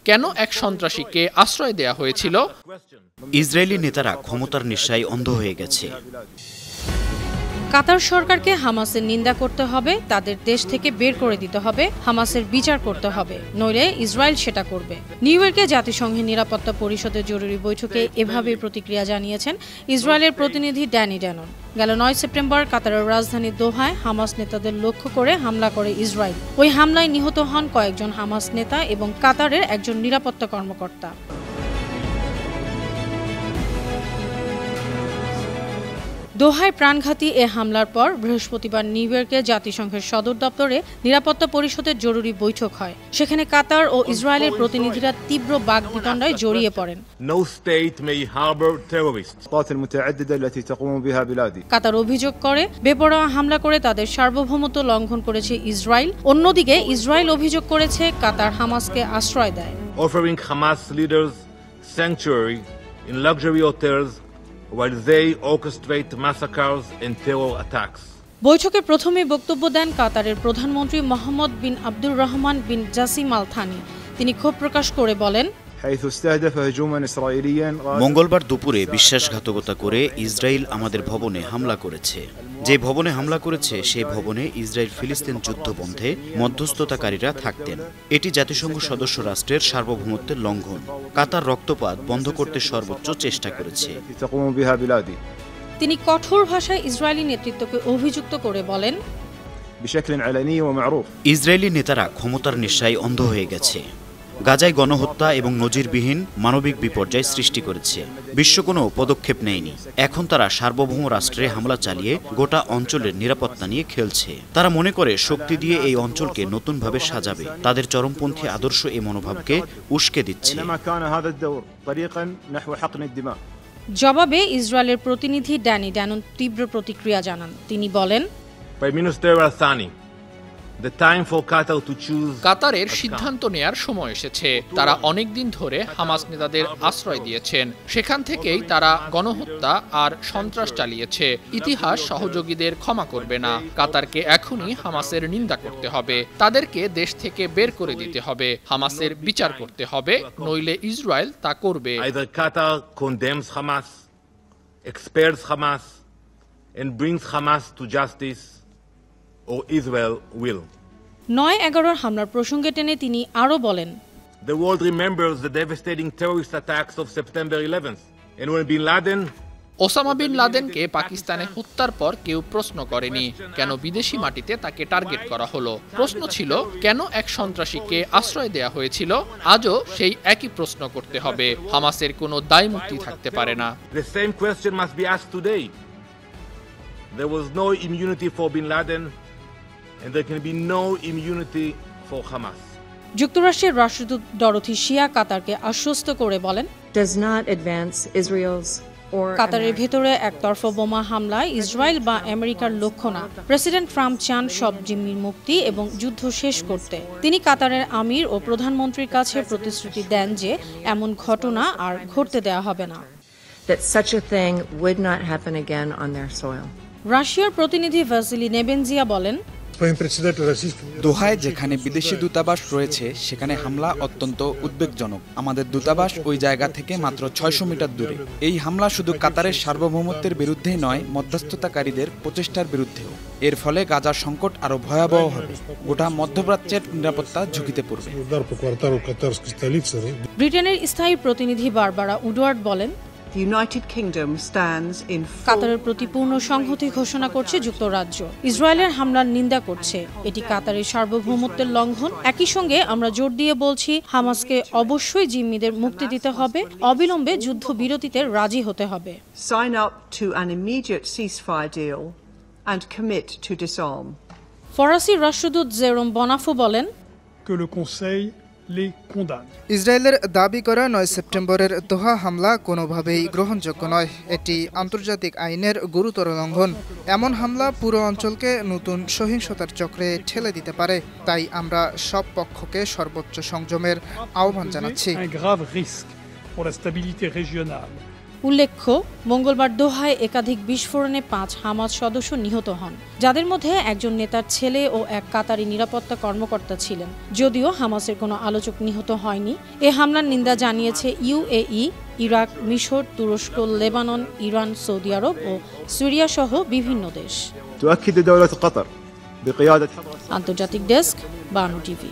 কেন এক সন্ত্রাসীকে আশ্রয় দেয়া হয়েছিল? ইসরায়েলি নেতারা ক্ষমতার নেশায় অন্ধ হয়ে গেছে। কাতার সরকারকে হামাসের নিন্দা করতে হবে, তাদের দেশ থেকে বের করে দিতে হবে, হামাসের বিচার করতে হবে, নইলে ইসরায়েল সেটা করবে। নিউ ইয়র্কে জাতিসংঘের নিরাপত্তা পরিষদের জরুরি বৈঠকে এভাবেই প্রতিক্রিয়া জানিয়েছেন ইসরায়েলের প্রতিনিধি ড্যানি ড্যানন। গেল 9 সেপ্টেম্বর কাতারের রাজধানী দোহায় হামাস নেতাদের লক্ষ্য করে হামলা করে ইসরায়েল। ওই হামলায় নিহত হন কয়েকজন হামাস নেতা এবং কাতারের একজন নিরাপত্তা কর্মকর্তা। দোহায় প্রাণঘাতী এ হামলার পর বৃহস্পতিবার নিউ ইয়র্কে জাতিসংঘের সদর দপ্তরে নিরাপত্তা পরিষদের জরুরি বৈঠক হয়। সেখানে কাতার ও ইসরায়েলের প্রতিনিধিরা তীব্র বাকবিতণ্ডায় জড়িয়ে পড়েন। কাতার অভিযোগ করে বেপরোয়া হামলা করে তাদের সার্বভৌমত্ব লঙ্ঘন করেছে ইসরায়েল। অন্যদিকে ইসরায়েল অভিযোগ করেছে কাতার হামাসকে আশ্রয় দেয়। Offering Hamas leaders sanctuary in luxury hotels while they orchestrate massacres and terror attacks. বৈঠকে প্রথমে বক্তব্য দেন কাতারের প্রধানমন্ত্রী মোহাম্মদ বিন আব্দুর রহমান বিন জাসিম আল থানি। তিনি ক্ষোভ প্রকাশ করে বলেন, মঙ্গলবার দুপুরে বিশ্বাসঘাতকতা করে ইসরায়েল আমাদের ভবনে হামলা করেছে। যে ভবনে হামলা করেছে সেই ভবনে ইসরায়েল ফিলিস্তিন যুদ্ধ বন্ধে মধ্যস্থতাকারীরা থাকতেন। এটি জাতিসংঘ সদস্য রাষ্ট্রের সার্বভৌমত্বের লঙ্ঘন। কাতার রক্তপাত বন্ধ করতে সর্বোচ্চ চেষ্টা করেছে। তিনি কঠোর ভাষায় ইসরায়েলি নেতৃত্বকে অভিযুক্ত করে বলেন, ইসরায়েলি নেতারা ক্ষমতার নেশায় অন্ধ হয়ে গেছে। গাজায় গণহত্যা এবং নজিরবিহীন মানবিক বিপর্যয় সৃষ্টি করেছে। বিশ্ব কোনো পদক্ষেপ নেয়নি। এখন তারা সার্বভৌম রাষ্ট্রে হামলা চালিয়ে গোটা অঞ্চলের নিরাপত্তা নিয়ে খেলছে। তারা মনে করে শক্তি দিয়ে এই অঞ্চলকে নতুনভাবে সাজাবে। তাদের চরমপন্থী আদর্শ এই মনোভাবকে উস্কে দিচ্ছে। জবাবে ইসরায়েলের প্রতিনিধি ড্যানি ড্যানন তীব্র প্রতিক্রিয়া জানান। তিনি বলেন, কাতারের সিদ্ধান্ত নেয়ার সময় এসেছে। তারা অনেকদিন ধরে হামাস নেতাদের আশ্রয় দিয়েছেন। সেখান থেকেই তারা গণহত্যা আর সন্ত্রাস চালিয়েছে। ইতিহাস সহযোগীদের ক্ষমা করবে না। কাতারকে এখনই হামাসের নিন্দা করতে হবে, তাদেরকে দেশ থেকে বের করে দিতে হবে, হামাসের বিচার করতে হবে, নইলে ইসরায়েল তা করবে। Qatar condemns Hamas, expels Hamas and brings Hamas to justice, or Israel will. 9/11 হামলার প্রসঙ্গে টেনে তিনি আরো বলেন, The world remembers the devastating terrorist attacks of September 11th, and when bin Laden Osama bin লাদেনকে পাকিস্তানে হত্যার পর কেউ প্রশ্ন করেনি কেন বিদেশি মাটিতে তাকে টার্গেট করা হলো। প্রশ্ন ছিল কেন এক সন্ত্রাসীকে আশ্রয় দেয়া হয়েছিল। আজও সেই একই প্রশ্ন করতে হবে। হামাসের কোনো দায়মুক্তি থাকতে পারে না। The same question must be asked today. There was no immunity for bin Laden, and there can be no immunity for Hamas. যুক্তরাষ্ট্রের রাষ্ট্রদূত ডরোথি শিয়া কাতারকে আশ্বস্ত করে বলেন, does not advance Israel's কাতারের ভেতরে একতরফা বোমা হামলায় ইসরায়েল বা আমেরিকার লক্ষ্য না। প্রেসিডেন্ট ট্রাম্প চান সব জিম্মির মুক্তি এবং যুদ্ধ শেষ করতে। তিনি কাতারের আমির ও প্রধানমন্ত্রীর কাছে প্রতিশ্রুতি দেন যে এমন ঘটনা আর ঘটতে দেওয়া হবে না। that such a thing would not happen again on their soil. রাশিয়ার প্রতিনিধি ভাসিলি নেবেনজিয়া বলেন, দোহায় যেখানে বিদেশি দূতাবাস রয়েছে সেখানে হামলা অত্যন্ত উদ্বেগজনক। আমাদের দূতাবাস ওই জায়গা থেকে মাত্র 600 মিটার দূরে। এই হামলা শুধু কাতারের সার্বভৌমত্বের বিরুদ্ধেই নয়, মধ্যস্থতাকারীদের প্রচেষ্টার বিরুদ্ধেও। এর ফলে গাজার সংকট আরো ভয়াবহ হবে। গোটা মধ্যপ্রাচ্যের নিরাপত্তা ঝুঁকিতে পড়বে। ব্রিটেনের স্থায়ী প্রতিনিধি বারবারা উডওয়ার্ড বলেন, The United Kingdom stands in কাতারের প্রতি পূর্ণ সংহতি ঘোষণা করছে যুক্তরাজ্য। ইসরায়েলের হামলার নিন্দা করছে। এটি কাতারের সার্বভৌমত্বের লঙ্ঘন। একই সঙ্গে আমরা জোর দিয়ে বলছি হামাসকে অবশ্যই জিম্মিদের মুক্তি দিতে হবে, অবিলম্বে যুদ্ধবিরতিতে রাজি হতে হবে। sign up to an immediate ceasefire deal and commit to disarm. ফরাসি রাষ্ট্রদূত জেরোম বনাফো বলেন, que le Conseil les condamne. ইসরায়েলের দাবি করা 9 সেপ্টেম্বরের দোহা হামলা কোনোভাবেই গ্রহণযোগ্য নয়। এটি আন্তর্জাতিক আইনের গুরুতর লঙ্ঘন। এমন হামলা পুরো অঞ্চলকে নতুন সহিংসতার চক্রে ঠেলে দিতে পারে। তাই আমরা সব পক্ষকে সর্বোচ্চ সংযমের আহ্বান জানাচ্ছি। Un grave risque pour la stabilité régionale. উল্লেখ্য, মঙ্গলবার দোহায় একাধিক বিস্ফোরণে 5 হামাস সদস্য নিহত হন, যাদের মধ্যে একজন নেতার ছেলে ও এক কাতারি নিরাপত্তা কর্মকর্তা ছিলেন। যদিও হামাসের কোনো আলোচক নিহত হয়নি। এ হামলার নিন্দা জানিয়েছে ইউএই, ইরাক, মিশর, তুরস্ক, লেবানন, ইরান, সৌদি আরব ও সিরিয়া সহ বিভিন্ন দেশ। تؤكد دولة قطر بقيادة আন্তর্জাতিক ডেস্ক, বানু টিভি।